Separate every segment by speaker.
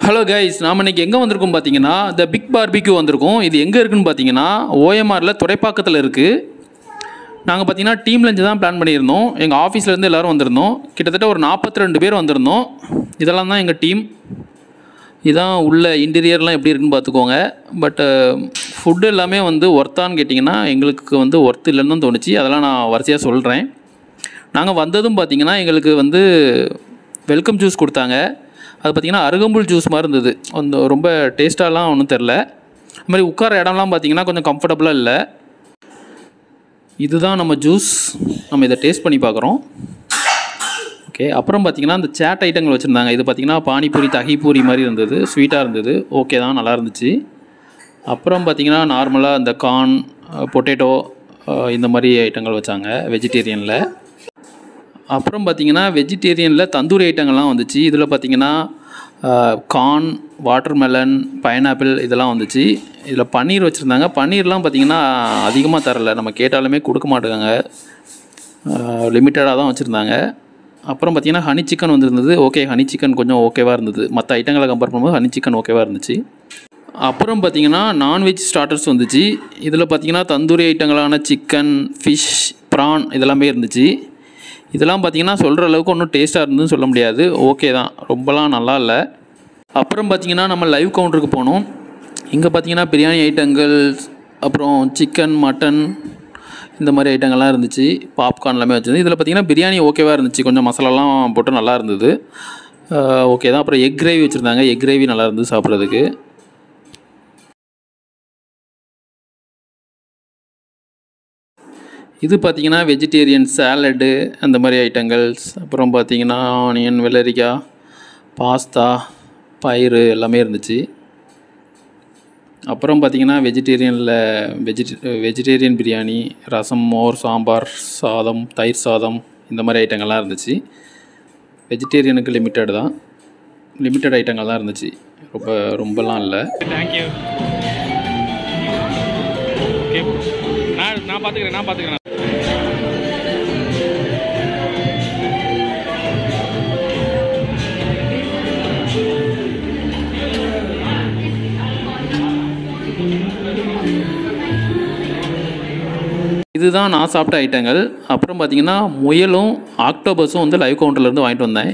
Speaker 1: Hello guys, நாம் இன்றைக்கி எங்கே வந்திருக்கோம் பார்த்தீங்கன்னா த பிக் பார்பிக்யூ வந்திருக்கோம். இது எங்கே இருக்குதுன்னு பார்த்தீங்கன்னா ஓஎம்ஆரில் துறைப்பாக்கத்தில் இருக்குது. நாங்கள் பார்த்தீங்கன்னா டீம் லஞ்சு தான் பிளான் பண்ணியிருந்தோம். எங்கள் ஆஃபீஸ்லேருந்து எல்லோரும் வந்திருந்தோம். கிட்டத்தட்ட ஒரு 42 பேர் வந்திருந்தோம். இதெல்லாம் தான் எங்கள் டீம். இதான் உள்ள இன்டீரியர்லாம் எப்படி இருக்குன்னு பார்த்துக்கோங்க. பட் ஃபுட்டு எல்லாமே ஒர்த்தான்னு கேட்டிங்கன்னா எங்களுக்கு ஒர்த் இல்லைன்னு தான் தோணுச்சு. அதெல்லாம் நான் வரிசையாக சொல்கிறேன். நாங்கள் வந்ததும் பார்த்திங்கன்னா எங்களுக்கு வெல்கம் ஜூஸ் கொடுத்தாங்க. அது பார்த்திங்கன்னா அருகம்புல் ஜூஸ் மாதிரி இருந்தது. ரொம்ப டேஸ்ட்டாலாம் ஒன்றும் தெரில. அது மாதிரி உட்கார இடம்லாம் பார்த்திங்கன்னா கொஞ்சம் கம்ஃபர்டபுளாக இல்லை. இதுதான் நம்ம ஜூஸ். நம்ம இதை டேஸ்ட் பண்ணி பார்க்குறோம். ஓகே, அப்புறம் பார்த்திங்கன்னா இந்த சேட் ஐட்டங்கள் வச்சுருந்தாங்க. இது பார்த்திங்கன்னா பானிபூரி, தகிபூரி மாதிரி இருந்தது. ஸ்வீட்டாக இருந்தது. ஓகே தான், நல்லா இருந்துச்சு. அப்புறம் பார்த்திங்கன்னா நார்மலாக இந்த கார்ன், பொட்டேட்டோ இந்த மாதிரி ஐட்டங்கள் வச்சாங்க வெஜிடேரியனில். அப்புறம் பார்த்திங்கன்னா வெஜிடேரியனில் தந்தூரி ஐட்டங்கள்லாம் வந்துச்சு. இதில் பார்த்திங்கன்னா கார்ன், வாட்டர்மெலன், பைனாப்பிள் இதெல்லாம் வந்துச்சு. இதில் பன்னீர் வச்சுருந்தாங்க. பன்னீர்லாம் பார்த்திங்கன்னா அதிகமாக தரலை. நம்ம கேட்டாலுமே கொடுக்க மாட்டாங்க, லிமிட்டடாக தான் வச்சுருந்தாங்க. அப்புறம் பார்த்திங்கன்னா ஹனி சிக்கன் வந்துருந்தது. ஓகே, ஹனி சிக்கன் கொஞ்சம் ஓகேவாக இருந்தது. மற்ற ஐட்டங்களை கம்பேர் பண்ணும்போது ஹனி சிக்கன் ஓகேவாக இருந்துச்சு. அப்புறம் பார்த்திங்கன்னா நான்வெஜ் ஸ்டார்டர்ஸ் வந்துச்சு. இதில் பார்த்திங்கன்னா தந்தூரி ஐட்டங்களான சிக்கன், ஃபிஷ், ப்ரான் இதெல்லாமே இருந்துச்சு. இதெல்லாம் பார்த்திங்கன்னா சொல்கிற அளவுக்கு ஒன்றும் டேஸ்ட்டாக இருந்ததுன்னு சொல்ல முடியாது. ஓகே தான், ரொம்பலாம் நல்லா இல்லை. அப்புறம் பார்த்திங்கன்னா நம்ம லைவ் கவுண்டருக்கு போனோம். இங்கே பார்த்திங்கன்னா பிரியாணி ஐட்டங்கள், அப்புறம் சிக்கன், மட்டன் இந்த மாதிரி ஐட்டங்கள்லாம் இருந்துச்சு. பாப்கார்ன் எல்லாமே வச்சுருந்து. இதில் பார்த்திங்கன்னா பிரியாணி ஓகேவாக இருந்துச்சு. கொஞ்சம் மசாலாலாம் போட்டு நல்லா இருந்தது. ஓகே தான். அப்புறம் எக் கிரேவி வச்சுருந்தாங்க. எக் கிரேவி நல்லா இருந்தது சாப்பிட்றதுக்கு. இது பார்த்திங்கன்னா வெஜிடேரியன் சாலடு அந்த மாதிரி ஐட்டங்கள்ஸ். அப்புறம் பார்த்திங்கன்னா ஆனியன், வெள்ளரிக்காய், பாஸ்தா, பயிறு எல்லாமே இருந்துச்சு. அப்புறம் பார்த்திங்கன்னா வெஜிடேரியன் பிரியாணி, ரசம், மோர், சாம்பார், சாதம், தயிர் சாதம் இந்த மாதிரி ஐட்டங்கள்லாம் இருந்துச்சு. வெஜிடேரியனுக்கு லிமிட்டட் ஐட்டங்கள் தான் இருந்துச்சு. ரொம்பலாம் இல்லை.
Speaker 2: தேங்க்யூ. ஓகே, நான் பார்த்துக்கிறேன்.
Speaker 1: இதுதான் நான் சாப்பிட்ட ஐட்டங்கள். அப்புறம் பார்த்திங்கன்னா முயலும் ஆக்டோபஸும் லைவ் கவுண்டர்லேருந்து வாங்கிட்டு வந்தேன்.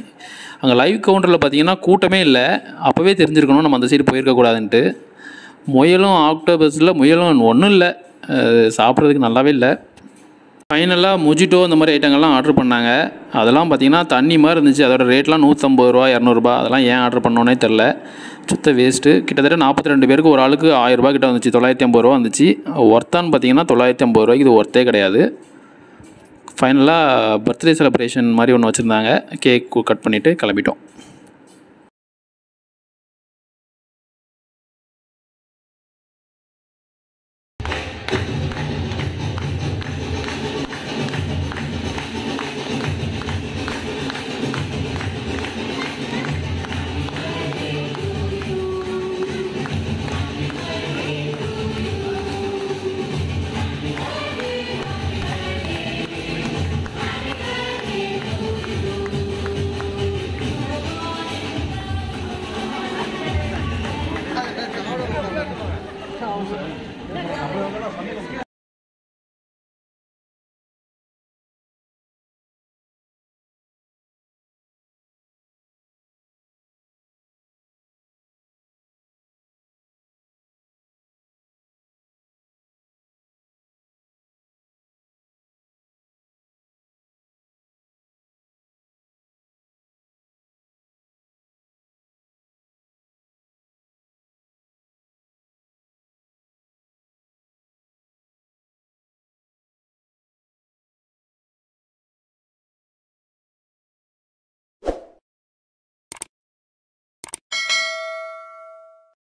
Speaker 1: அங்கே லைவ் கவுண்டரில் பார்த்திங்கன்னா கூட்டமே இல்லை. அப்போவே தெரிஞ்சிருக்கணும் நம்ம அந்த சைடு போயிருக்கக்கூடாதுன்ட்டு. முயலும் ஒன்றும் இல்லை, சாப்பிட்றதுக்கு நல்லாவே இல்லை. ஃபைனலாக மொஜிட்டோ இந்த மாதிரி ஐட்டங்கள்லாம் ஆர்டர் பண்ணாங்க. அதெல்லாம் பார்த்திங்கன்னா தண்ணி மாதிரி இருந்துச்சு. அதோட ரேட்லாம் 150 ரூபா, 200 ரூபா. அதெல்லாம் ஏன் ஆர்டர் பண்ணோன்னே தெரில. சுத்த வேஸ்ட்டு. கிட்டத்தட்ட 42 பேருக்கு ஒரு ஆளுக்கு 1000 ரூபா கிட்ட வந்துச்சு. 950 ரூபா வந்துச்சு. ஒர்த்தான்னு பார்த்திங்கன்னா 950 ரூபாய்க்கு இது ஒர்த்தே கிடையாது. ஃபைனலாக பர்த்டே செலிப்ரேஷன் மாதிரி ஒன்று வச்சுருந்தாங்க. கேக் கட் பண்ணிவிட்டு கிளம்பிட்டோம்.